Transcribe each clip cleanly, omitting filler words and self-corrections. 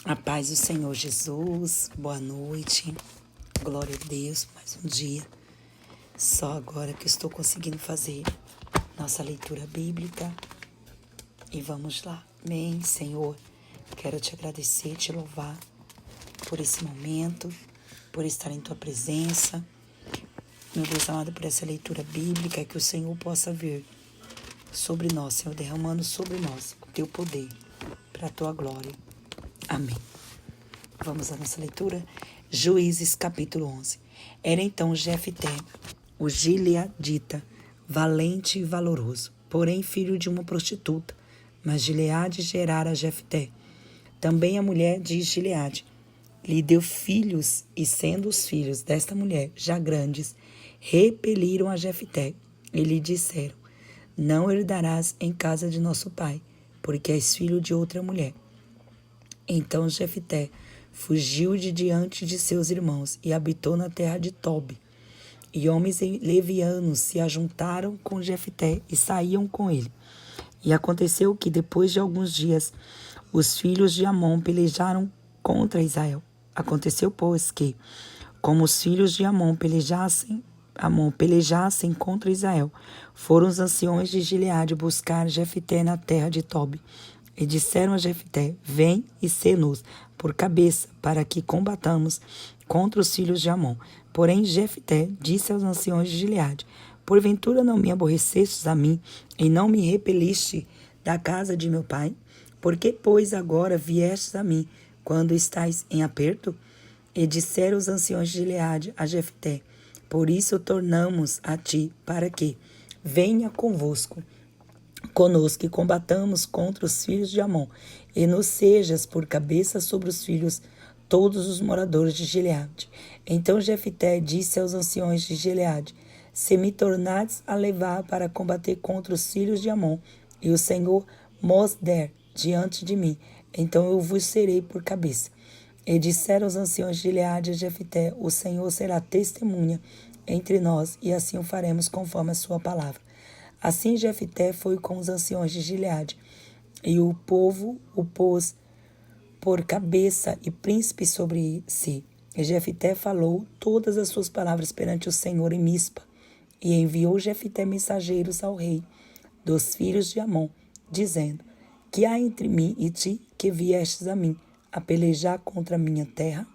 A paz do Senhor Jesus, boa noite, glória a Deus, mais um dia. Só agora que eu estou conseguindo fazer nossa leitura bíblica e vamos lá. Amém, Senhor. Quero te agradecer, te louvar por esse momento, por estar em tua presença. Meu Deus amado, por essa leitura bíblica, que o Senhor possa vir sobre nós, Senhor, derramando sobre nós o teu poder, para a tua glória. Amém. Vamos à nossa leitura. Juízes, capítulo 11. Era então Jefté, o gileadita, valente e valoroso, porém filho de uma prostituta. Mas Gileade gerara a Jefté. Também a mulher de Gileade lhe deu filhos, e sendo os filhos desta mulher já grandes, repeliram a Jefté e lhe disseram: não herdarás em casa de nosso pai, porque és filho de outra mulher. Então Jefté fugiu de diante de seus irmãos e habitou na terra de Tobi. E homens levianos se ajuntaram com Jefté e saíam com ele. E aconteceu que, depois de alguns dias, os filhos de Amon pelejaram contra Israel. Aconteceu, pois, que, como os filhos de Amon pelejassem contra Israel, foram os anciões de Gileade buscar Jefté na terra de Tobi. E disseram a Jefté: vem e sê-nos por cabeça, para que combatamos contra os filhos de Amon. Porém Jefté disse aos anciões de Gileade: porventura não me aborrecestes a mim, e não me repeliste da casa de meu pai? Por que, pois, agora viestes a mim, quando estais em aperto? E disseram os anciões de Gileade a Jefté: por isso tornamos a ti, para que venha conosco e combatamos contra os filhos de Amon, e nos sejas por cabeça sobre os filhos todos os moradores de Gileade. Então Jefté disse aos anciões de Gileade: se me tornardes a levar para combater contra os filhos de Amon, e o Senhor mos der diante de mim, então eu vos serei por cabeça. E disseram os anciões de Gileade a Jefté: o Senhor será testemunha entre nós, e assim o faremos conforme a sua palavra. Assim Jefté foi com os anciões de Gileade, e o povo o pôs por cabeça e príncipe sobre si. E Jefté falou todas as suas palavras perante o Senhor em Mispa, e enviou Jefté mensageiros ao rei dos filhos de Amon, dizendo: que há entre mim e ti, que viestes a mim a pelejar contra a minha terra?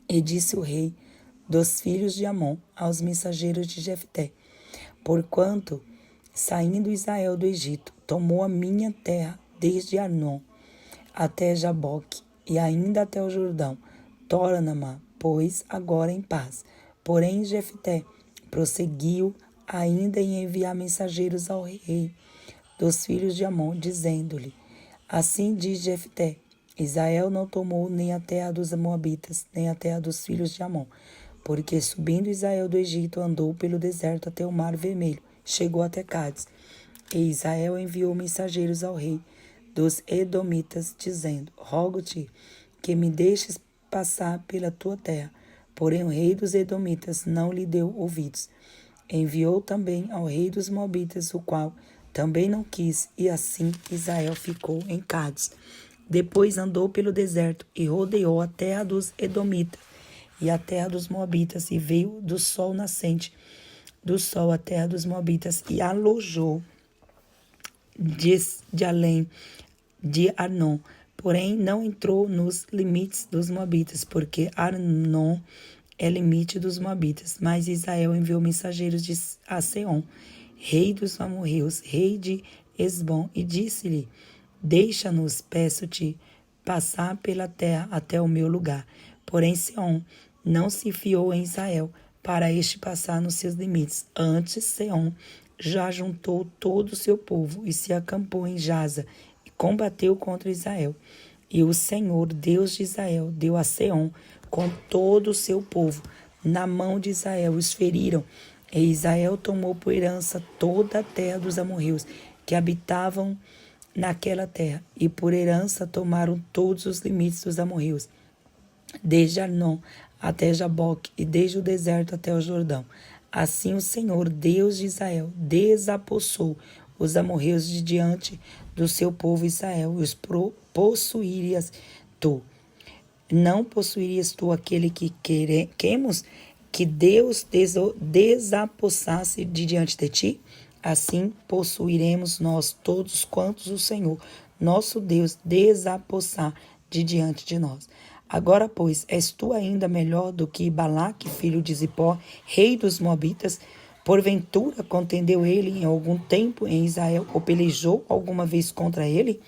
E disse o rei dos filhos de Amon aos mensageiros de Jefté: porquanto, saindo Israel do Egito, tomou a minha terra desde Arnon até Jaboque e ainda até o Jordão, torna-ma, pois, agora em paz. Porém Jefté prosseguiu ainda em enviar mensageiros ao rei dos filhos de Amon, dizendo-lhe: assim diz Jefté: Israel não tomou nem a terra dos Moabitas, nem a terra dos filhos de Amon, porque subindo Israel do Egito andou pelo deserto até o Mar Vermelho, chegou até Cádiz. E Israel enviou mensageiros ao rei dos Edomitas, dizendo: rogo-te que me deixes passar pela tua terra. Porém o rei dos Edomitas não lhe deu ouvidos. Enviou também ao rei dos Moabitas, o qual também não quis, e assim Israel ficou em Cádiz. Depois andou pelo deserto e rodeou a terra dos Edomitas e a terra dos Moabitas, e veio do sol nascente do sol a terra dos Moabitas, e alojou de além de Arnon. Porém não entrou nos limites dos Moabitas, porque Arnon é limite dos Moabitas. Mas Israel enviou mensageiros a Seom, rei dos amorreus, rei de Esbom, e disse-lhe: deixa-nos, peço-te, passar pela terra até o meu lugar. Porém Seom não se fiou em Israel para este passar nos seus limites. Antes Seom já juntou todo o seu povo e se acampou em Jaza e combateu contra Israel. E o Senhor, Deus de Israel, deu a Seom com todo o seu povo na mão de Israel. Os feriram. E Israel tomou por herança toda a terra dos amorreus que habitavam naquela terra. E por herança tomaram todos os limites dos amorreus, desde Arnon até Jaboque, e desde o deserto até o Jordão. Assim o Senhor, Deus de Israel, desapossou os amorreus de diante do seu povo Israel, e os possuírias tu? Não possuirias tu aquele que queremos que Deus desapossasse de diante de ti? Assim possuiremos nós todos quantos o Senhor, nosso Deus, desapossar de diante de nós. Agora, pois, és tu ainda melhor do que Balaque, filho de Zippor, rei dos Moabitas? Porventura contendeu ele em algum tempo em Israel, ou pelejou alguma vez contra ele?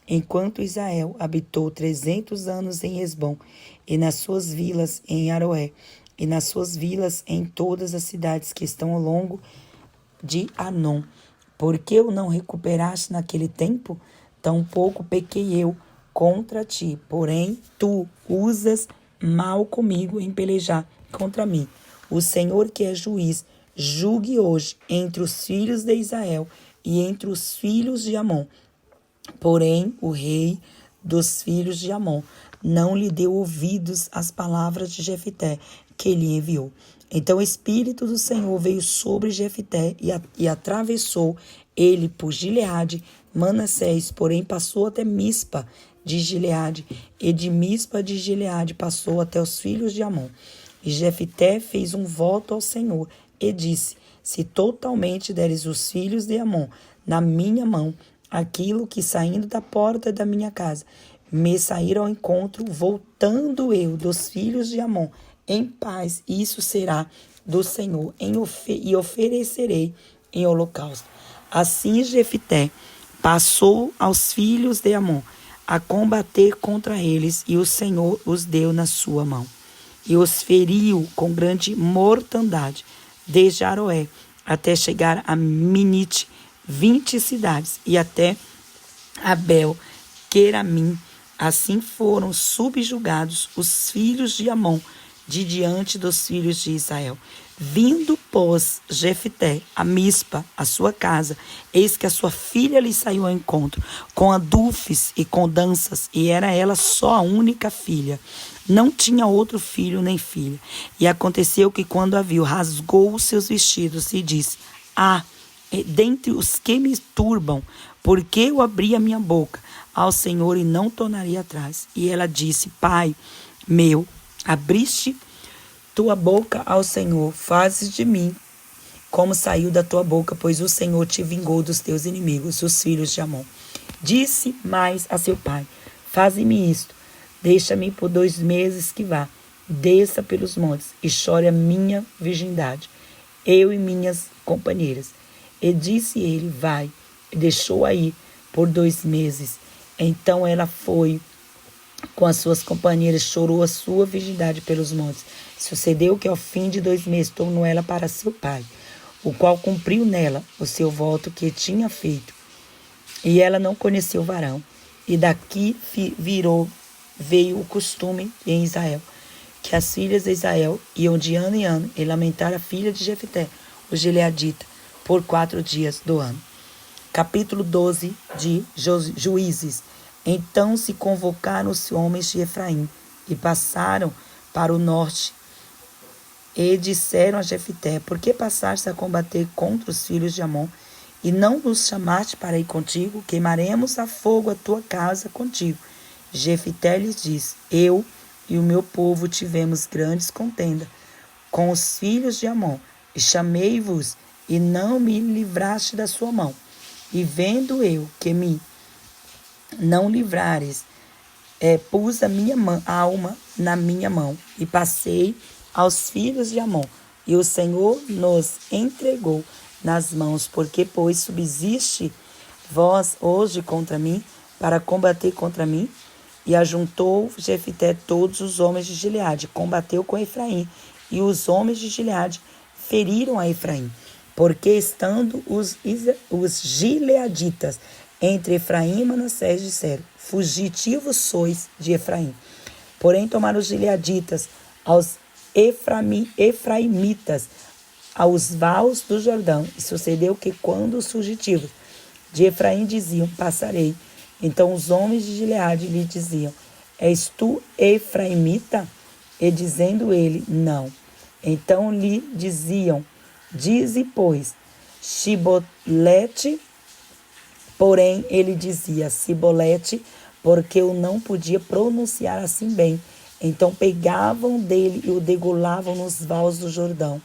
Enquanto Israel habitou 300 anos em Hesbom, e nas suas vilas em Aroé, e nas suas vilas em todas as cidades que estão ao longo de Anom. Por que o não recuperaste naquele tempo? Tampouco pequei eu contra ti, porém tu usas mal comigo em pelejar contra mim. O Senhor, que é juiz, julgue hoje entre os filhos de Israel e entre os filhos de Amon. Porém, o rei dos filhos de Amon não lhe deu ouvidos às palavras de Jefité, que lhe enviou. Então o Espírito do Senhor veio sobre Jefité e atravessou ele por Gileade, Manassés, porém passou até Mispa de Gileade, e de Mispa de Gileade passou até os filhos de Amon. E Jefité fez um voto ao Senhor e disse: se totalmente deres os filhos de Amon na minha mão, aquilo que saindo da porta da minha casa me sair ao encontro, voltando eu dos filhos de Amon em paz, isso será do Senhor, e oferecerei em holocausto. Assim Jefité passou aos filhos de Amon a combater contra eles, e o Senhor os deu na sua mão. E os feriu com grande mortandade, desde Aroé até chegar a Minite, 20 cidades, e até Abel, Queramim. Assim foram subjugados os filhos de Amon de diante dos filhos de Israel. Vindo, pois, Jefité a Mispa, a sua casa, eis que a sua filha lhe saiu ao encontro, com adufes e com danças, e era ela só a única filha. Não tinha outro filho nem filha. E aconteceu que, quando a viu, rasgou os seus vestidos e disse: dentre os que me turbam, porque eu abri a minha boca ao Senhor e não tornaria atrás. E ela disse: Pai meu, abriste tua boca ao Senhor, fazes de mim como saiu da tua boca, pois o Senhor te vingou dos teus inimigos, os filhos de Amon. Disse mais a seu pai: faze-me isto, deixa-me por 2 meses que vá, desça pelos montes e chore a minha virgindade, eu e minhas companheiras. E disse ele: vai, e deixou-a ir por 2 meses. Então ela foi com as suas companheiras, chorou a sua virgindade pelos montes. Sucedeu que ao fim de 2 meses tornou ela para seu pai, o qual cumpriu nela o seu voto que tinha feito. E ela não conheceu varão. E daqui veio o costume em Israel, que as filhas de Israel iam de ano em ano e lamentar a filha de Jefité, o gileadita, por 4 dias do ano. Capítulo 12 de Juízes. Então se convocaram os homens de Efraim e passaram para o norte e disseram a Jefité: por que passaste a combater contra os filhos de Amon e não nos chamaste para ir contigo? Queimaremos a fogo a tua casa contigo. Jefité lhes disse: eu e o meu povo tivemos grandes contenda com os filhos de Amon, e chamei-vos e não me livraste da sua mão. E vendo eu que me não livrares, pus a minha alma na minha mão e passei aos filhos de Amon. E o Senhor nos entregou nas mãos. Porque, pois, subsiste vós hoje contra mim, para combater contra mim? E ajuntou Jefité todos os homens de Gileade, combateu com Efraim, e os homens de Gileade feriram a Efraim, porque estando os gileaditas entre Efraim e Manassés, disseram: fugitivos sois de Efraim. Porém tomaram os gileaditas aos efraimitas aos vales do Jordão. E sucedeu que, quando os fugitivos de Efraim diziam: passarei, então os homens de Gileade lhe diziam: és tu efraimita? E dizendo ele: não, então lhe diziam: dize, pois, Shibolete. Porém ele dizia Sibolete, porque eu não podia pronunciar assim bem. Então pegavam dele e o degolavam nos vales do Jordão.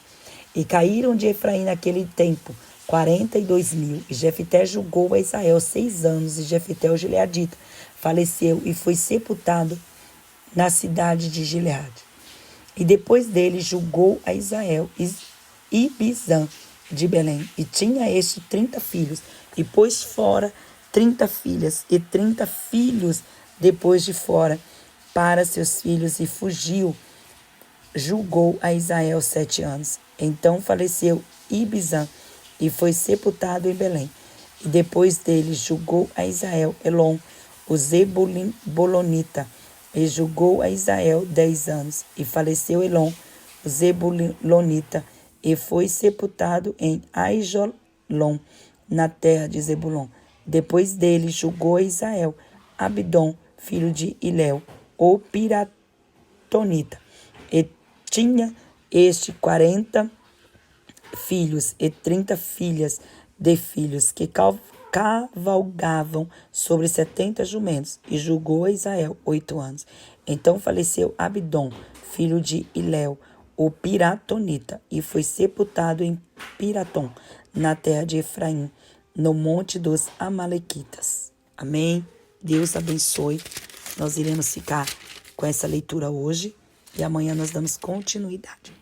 E caíram de Efraim naquele tempo 42.000. E Jefté julgou a Israel 6 anos. E Jefté, o gileadita, faleceu e foi sepultado na cidade de Gileade. E depois dele julgou a Israel Ibizã de Belém. E tinha este 30 filhos. E pôs fora 30 filhas e 30 filhos depois de fora para seus filhos e fugiu. Julgou a Israel 7 anos. Então faleceu Ibizã e foi sepultado em Belém. E depois dele julgou a Israel Elon, o Zebulonita, e julgou a Israel 10 anos. E faleceu Elon, o Zebulonita, e foi sepultado em Aijolon, na terra de Zebulon. Depois dele julgou a Israel Abidom, filho de Hilel, o Piratonita. E tinha este 40 filhos e 30 filhas de filhos que cavalgavam sobre 70 jumentos, e julgou a Israel 8 anos. Então faleceu Abidom, filho de Hilel, o Piratonita, e foi sepultado em Piratom, na terra de Efraim, no monte dos Amalequitas. Amém? Deus abençoe. Nós iremos ficar com essa leitura hoje e amanhã nós damos continuidade.